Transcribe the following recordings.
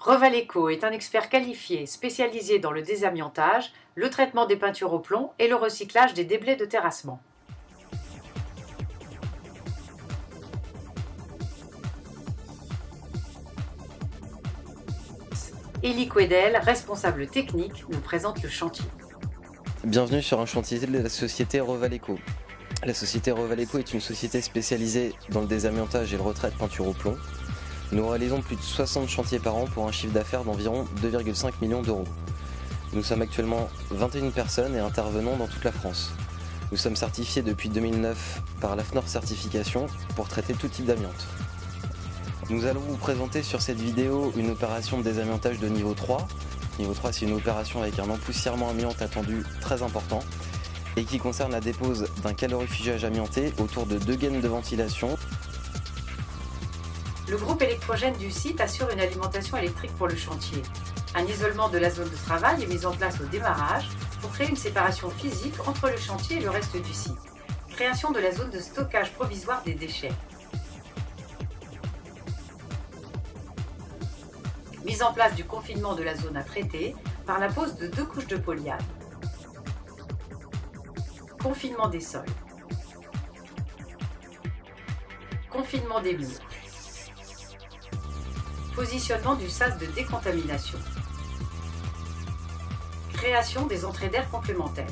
Revaleco est un expert qualifié spécialisé dans le désamiantage, le traitement des peintures au plomb et le recyclage des déblais de terrassement. Élie Quedel, responsable technique, nous présente le chantier. Bienvenue sur un chantier de la société Revaleco. La société Revaleco est une société spécialisée dans le désamiantage et le retrait de peinture au plomb. Nous réalisons plus de 60 chantiers par an pour un chiffre d'affaires d'environ 2,5 millions d'euros. Nous sommes actuellement 21 personnes et intervenons dans toute la France. Nous sommes certifiés depuis 2009 par l'AFNOR Certification pour traiter tout type d'amiante. Nous allons vous présenter sur cette vidéo une opération de désamiantage de niveau 3. Niveau 3, c'est une opération avec un empoussièrement amiante attendu très important et qui concerne la dépose d'un calorifugage amianté autour de 2 gaines de ventilation. Le groupe électrogène du site assure une alimentation électrique pour le chantier. Un isolement de la zone de travail est mis en place au démarrage pour créer une séparation physique entre le chantier et le reste du site. Création de la zone de stockage provisoire des déchets. Mise en place du confinement de la zone à traiter par la pose de 2 couches de polyade. Confinement des sols. Confinement des murs. Positionnement du sas de décontamination. Création des entrées d'air complémentaires.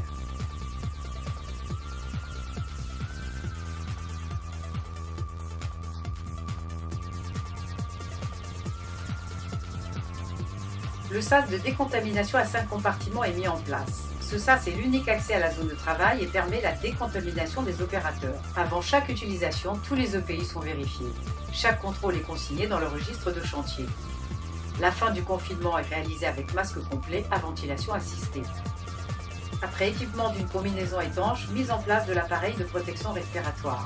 Le sas de décontamination à 5 compartiments est mis en place. Ce sas est l'unique accès à la zone de travail et permet la décontamination des opérateurs. Avant chaque utilisation, tous les EPI sont vérifiés. Chaque contrôle est consigné dans le registre de chantier. La fin du confinement est réalisée avec masque complet à ventilation assistée. Après équipement d'une combinaison étanche, mise en place de l'appareil de protection respiratoire.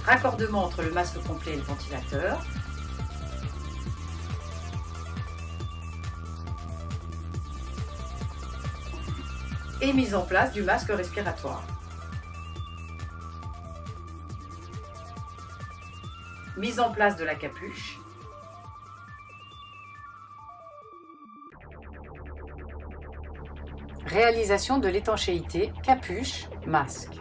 Raccordement entre le masque complet et le ventilateur. Et mise en place du masque respiratoire. Mise en place de la capuche. Réalisation de l'étanchéité, capuche, masque.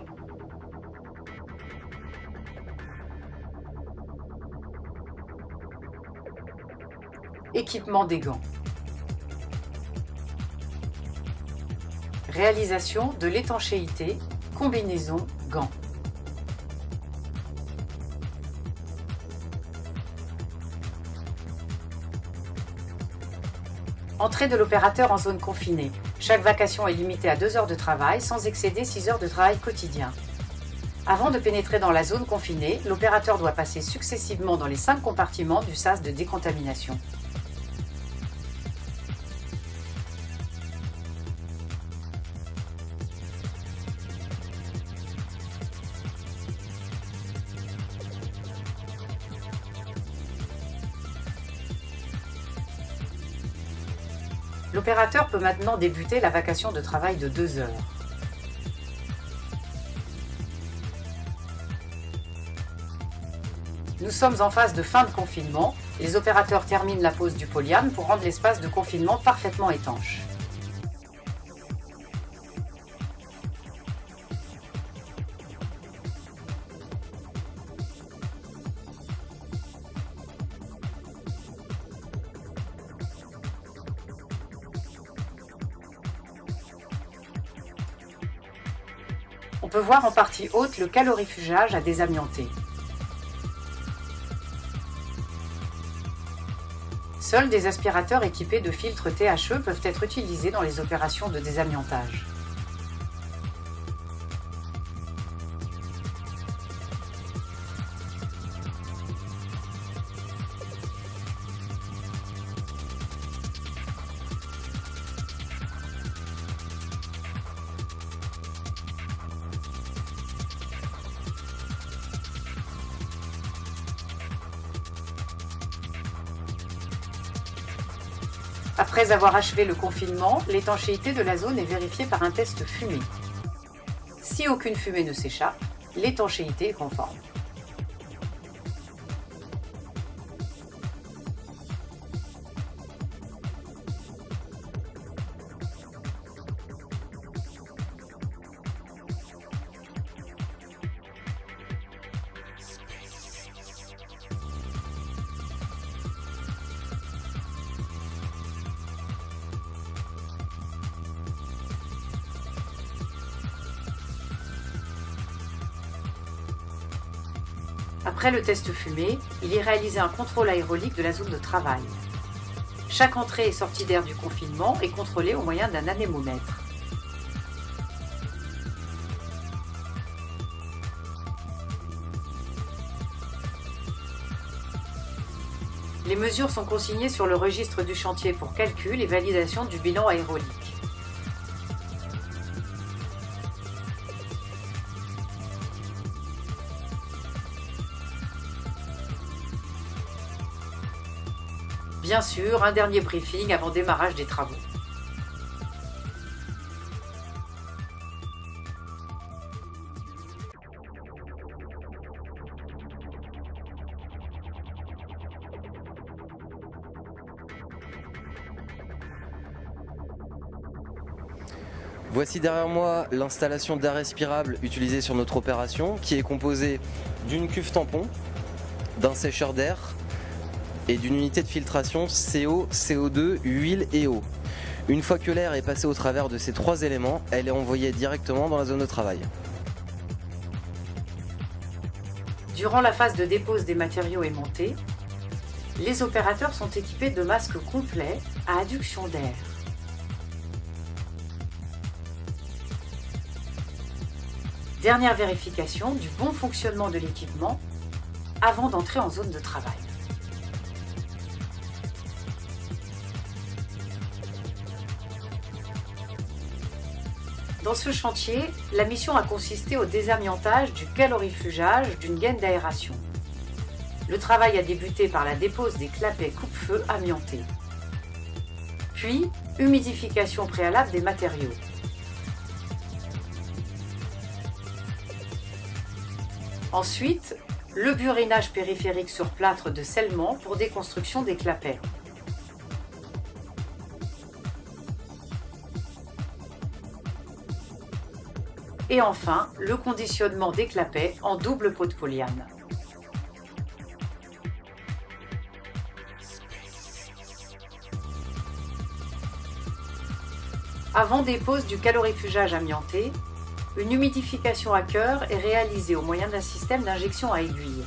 Équipement des gants. Réalisation de l'étanchéité, combinaison, gants. Entrée de l'opérateur en zone confinée. Chaque vacation est limitée à 2 heures de travail sans excéder 6 heures de travail quotidien. Avant de pénétrer dans la zone confinée, l'opérateur doit passer successivement dans les 5 compartiments du sas de décontamination. L'opérateur peut maintenant débuter la vacation de travail de 2 heures. Nous sommes en phase de fin de confinement. Les opérateurs terminent la pose du polyane pour rendre l'espace de confinement parfaitement étanche. On peut voir en partie haute le calorifugage à désamianter. Seuls des aspirateurs équipés de filtres THE peuvent être utilisés dans les opérations de désamiantage. Après avoir achevé le confinement, l'étanchéité de la zone est vérifiée par un test fumée. Si aucune fumée ne s'échappe, l'étanchéité est conforme. Après le test fumée, il est réalisé un contrôle aérolique de la zone de travail. Chaque entrée et sortie d'air du confinement est contrôlée au moyen d'un anémomètre. Les mesures sont consignées sur le registre du chantier pour calcul et validation du bilan aérolique. Bien sûr, un dernier briefing avant démarrage des travaux. Voici derrière moi l'installation d'air respirable utilisée sur notre opération, qui est composée d'une cuve tampon, d'un sécheur d'air et d'une unité de filtration CO, CO2, huile et eau. Une fois que l'air est passé au travers de ces trois éléments, elle est envoyée directement dans la zone de travail. Durant la phase de dépose des matériaux et montée, les opérateurs sont équipés de masques complets à adduction d'air. Dernière vérification du bon fonctionnement de l'équipement avant d'entrer en zone de travail. Dans ce chantier, la mission a consisté au désamiantage du calorifugage d'une gaine d'aération. Le travail a débuté par la dépose des clapets coupe-feu amiantés. Puis, humidification préalable des matériaux. Ensuite, le burinage périphérique sur plâtre de scellement pour déconstruction des clapets. Et enfin, le conditionnement des clapets en double pot de polyane. Avant dépose du calorifugage amianté, une humidification à cœur est réalisée au moyen d'un système d'injection à aiguille.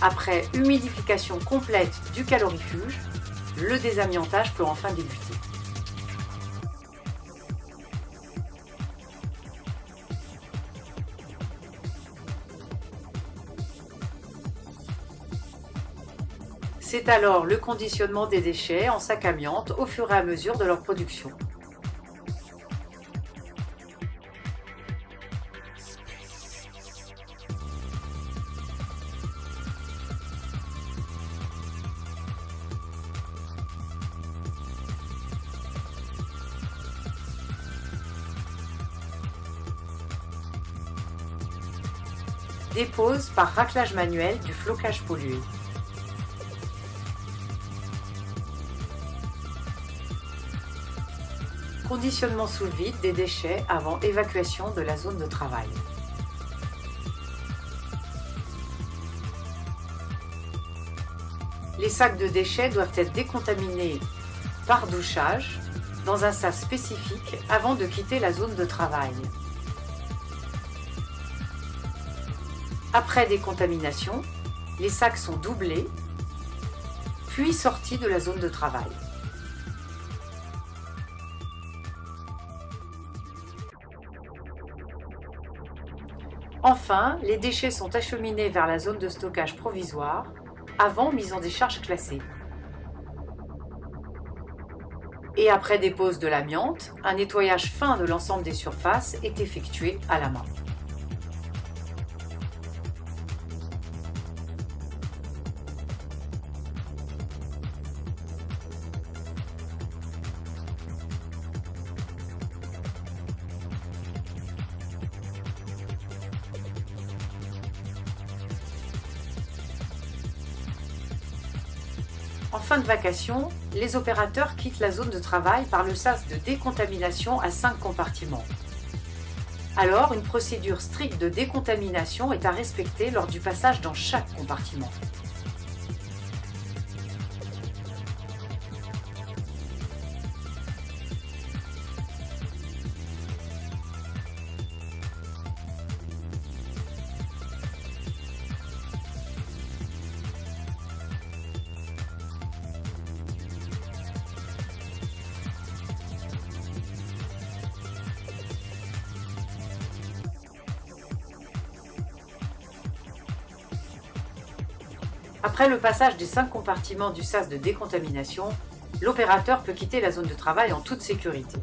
Après humidification complète du calorifuge, le désamiantage peut enfin débuter. C'est alors le conditionnement des déchets en sac amiante au fur et à mesure de leur production. Dépose par raclage manuel du flocage pollué. Conditionnement sous le vide des déchets avant évacuation de la zone de travail. Les sacs de déchets doivent être décontaminés par douchage dans un sas spécifique avant de quitter la zone de travail. Après décontamination, les sacs sont doublés, puis sortis de la zone de travail. Enfin, les déchets sont acheminés vers la zone de stockage provisoire avant mise en décharge classée. Et après dépose de l'amiante, un nettoyage fin de l'ensemble des surfaces est effectué à la main. fin de vacation, les opérateurs quittent la zone de travail par le sas de décontamination à 5 compartiments. Alors, une procédure stricte de décontamination est à respecter lors du passage dans chaque compartiment. Après le passage des 5 compartiments du sas de décontamination, l'opérateur peut quitter la zone de travail en toute sécurité.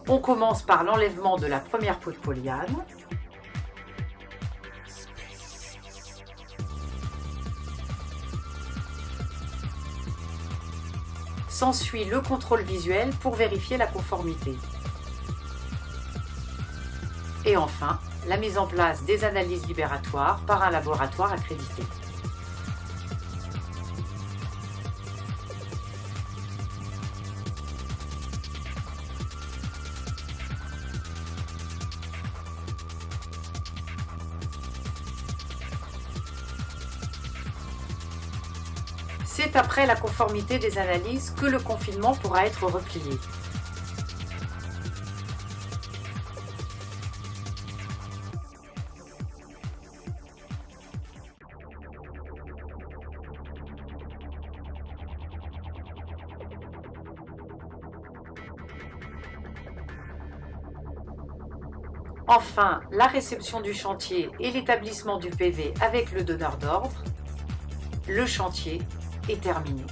On commence par l'enlèvement de la première peau de polyane. S'ensuit le contrôle visuel pour vérifier la conformité. Et enfin, la mise en place des analyses libératoires par un laboratoire accrédité. C'est après la conformité des analyses que le confinement pourra être replié. Enfin, la réception du chantier et l'établissement du PV avec le donneur d'ordre. Le chantier est terminé.